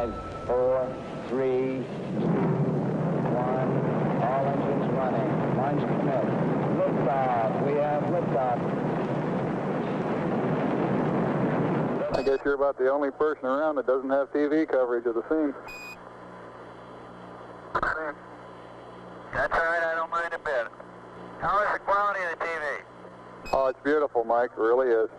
5, 4, 3, 2, 1. All engines running. Launch commit. Liftoff. We have liftoff. I guess you're about the only person around that doesn't have TV coverage of the scene. That's all right, I don't mind a bit. How is the quality of the TV? Oh, it's beautiful, Mike. It really is.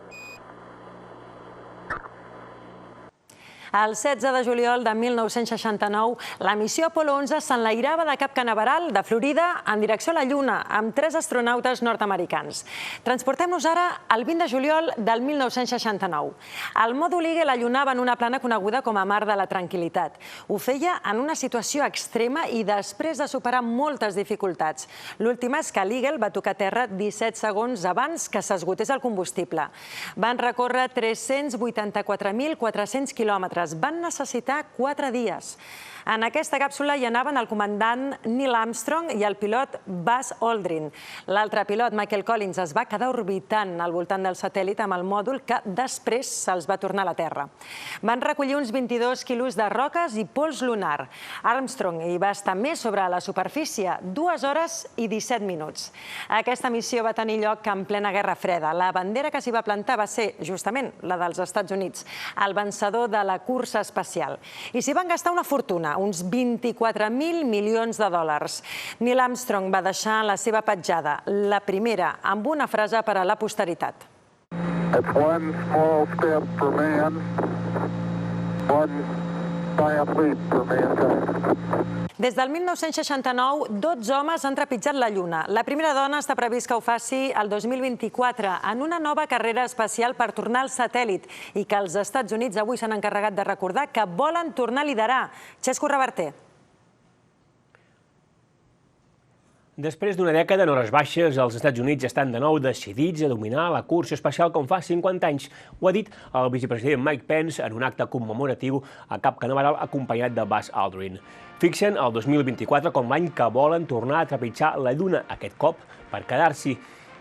El 16 de juliol de 1969, la missió Apolo 11 s'enlairava de Cap Canaveral, de Florida, en direcció a la Lluna, amb 3 astronautes nord-americans. Transportem-nos ara al 20 de juliol del 1969. El mòdul Eagle allunava en una plana coneguda com a Mar de la Tranquil·litat. Ho feia en una situació extrema i després de superar moltes dificultats. L'última és que l'Eagle va tocar terra 17 segons abans que s'esgotés el combustible. Van recórrer 384.400 quilòmetres. Van necessitar 4 dies. En aquesta càpsula hi anaven el comandant Neil Armstrong i el pilot Buzz Aldrin. L'altre pilot, Michael Collins, es va quedar orbitant al voltant del satèl·lit amb el mòdul que després se'ls va tornar a la Terra. Van recollir uns 22 quilos de roques i pols lunar. Armstrong hi va estar més sobre la superfície, 2 hores i 17 minuts. Aquesta missió va tenir lloc en plena Guerra Freda. La bandera que s'hi va plantar va ser justament la dels Estats Units, el vencedor de la cursa espacial. I s'hi van gastar una fortuna, uns 24.000 milions de dòlars. Neil Armstrong va deixar la seva petjada, la primera, amb una frase per a la posteritat. It's one small step for man, one giant leap for mankind. Des del 1969, 12 homes han trepitjat la Lluna. La primera dona està previst que ho faci el 2024 en una nova carrera espacial per tornar al satèl·lit i que els Estats Units avui s'han encarregat de recordar que volen tornar a liderar. Xesco Reverter. Després d'una dècada en hores baixes, els Estats Units estan de nou decidits a dominar la cursa espacial com fa 50 anys. Ho ha dit el vicepresident Mike Pence en un acte commemoratiu a Cap Canaveral acompanyat de Buzz Aldrin. Fixen el 2024 com l'any que volen tornar a trepitjar la Lluna, aquest cop per quedar-s'hi,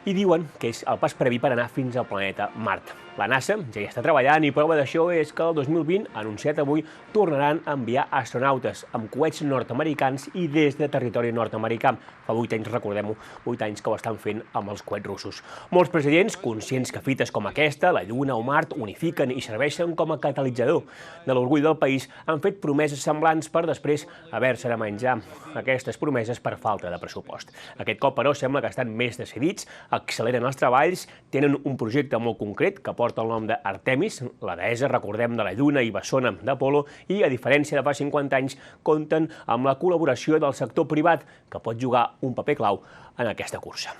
i diuen que és el pas previ per anar fins al planeta Mart. La NASA ja hi està treballant i prova d'això és que el 2020, anunciat avui, tornaran a enviar astronautes amb coets nord-americans i des de territori nord-americà. Fa 8 anys, recordem-ho, 8 anys que ho estan fent amb els coets russos. Molts presidents, conscients que fites com aquesta, la Lluna o Mart, unifiquen i serveixen com a catalitzador de l'orgull del país, han fet promeses semblants per després haver-se de menjar aquestes promeses per falta de pressupost. Aquest cop, però, sembla que estan més decidits, acceleren els treballs, tenen un projecte molt concret que porta el nom d'Artemis, la deessa, recordem, de la Lluna i bessona d'Apolo, i, a diferència de fa 50 anys, compten amb la col·laboració del sector privat, que pot jugar un paper clau en aquesta cursa.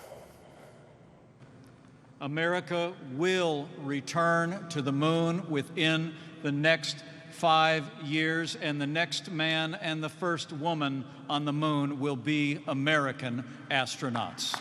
America will return to the moon within the next 5 years, and the next man and the first woman on the moon will be American astronauts.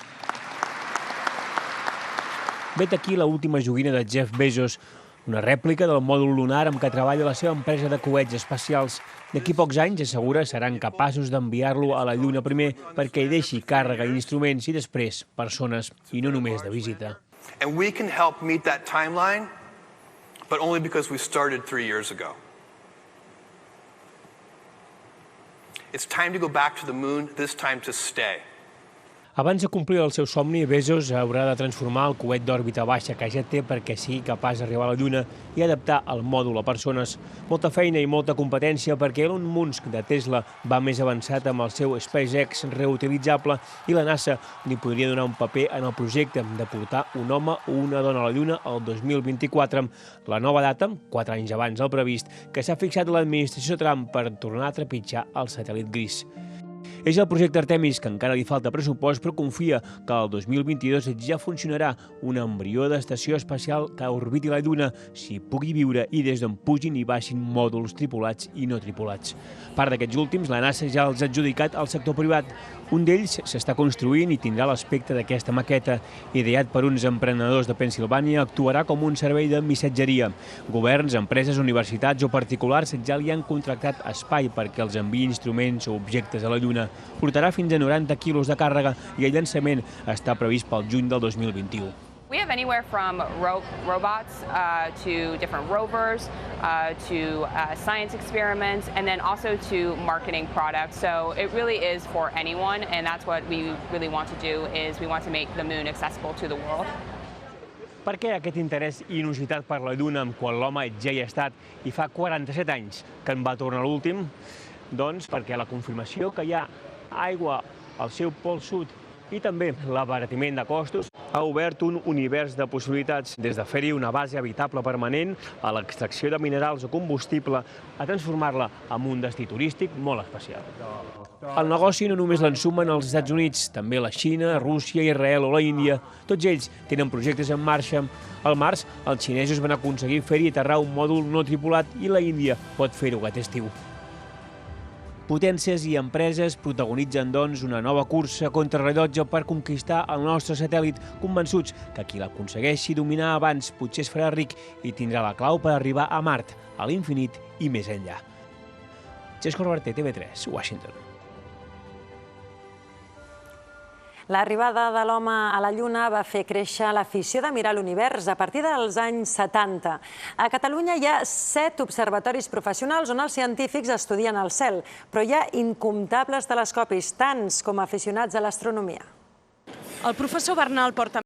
Vet aquí l'última joguina de Jeff Bezos, una rèplica del mòdul lunar amb què treballa la seva empresa de coets espacials. D'aquí pocs anys, assegura, seran capaços d'enviar-lo a la Lluna primer perquè hi deixi càrrega i instruments i després persones, i no només de visita. And we can help meet that timeline, but only because we started 3 years ago. It's time to go back to the moon, this time to stay. Abans de complir el seu somni, Bezos haurà de transformar el coet d'òrbita baixa que ja té perquè sigui capaç d'arribar a la Lluna i adaptar el mòdul a persones. Molta feina i molta competència perquè Elon Musk de Tesla va més avançat amb el seu SpaceX reutilitzable i la NASA li podria donar un paper en el projecte de portar un home o una dona a la Lluna el 2024, la nova data, 4 anys abans del previst, que s'ha fixat l'administració Trump per tornar a trepitjar el satèl·lit gris. És el projecte Artemis, que encara li falta pressupost, però confia que el 2022 ja funcionarà un embrió d'estació espacial que orbiti la Lluna, s'hi pugui viure i des d'on pugin i baixin mòduls tripulats i no tripulats. Part d'aquests últims, la NASA ja els ha adjudicat al sector privat. Un d'ells s'està construint i tindrà l'aspecte d'aquesta maqueta. Ideat per uns emprenedors de Pennsilvània, actuarà com un servei de missatgeria. Governs, empreses, universitats o particulars ja li han contractat espai perquè els enviï instruments o objectes a la Lluna. Portarà fins a 90 quilos de càrrega i el llançament està previst pel juny del 2021. We have anywhere from robots to different rovers, to science experiments, and then also to marketing products. So it really is for anyone, and that's what we really want to do, is we want to make the moon accessible to the world. Per què aquest interès inusitat per la Lluna quan l'home ja hi ha estat i fa 47 anys que en va tornar l'últim? Doncs perquè la confirmació que hi ha aigua al seu pol sud i també l'abaratiment de costos ha obert un univers de possibilitats, des de fer-hi una base habitable permanent, a l'extracció de minerals o combustible, a transformar-la en un destí turístic molt especial. El negoci no només l'ensumen els Estats Units, també la Xina, Rússia, Israel o la Índia. Tots ells tenen projectes en marxa. Al març, els xinesos van aconseguir fer-hi aterrar un mòdul no tripulat i la Índia pot fer-ho aquest estiu. Potències i empreses protagonitzen, doncs, una nova cursa contrarrellotge per conquistar el nostre satèl·lit, convençuts que qui l'aconsegueixi dominar abans potser es farà ric i tindrà la clau per arribar a Mart, a l'infinit i més enllà. Xesco Roberté, TV3, Washington. L'arribada de l'home a la Lluna va fer créixer l'afició de mirar l'univers a partir dels anys 70. A Catalunya hi ha 7 observatoris professionals on els científics estudien el cel, però hi ha incomptables telescopis, tants com aficionats a l'astronomia. El professor Bernal porta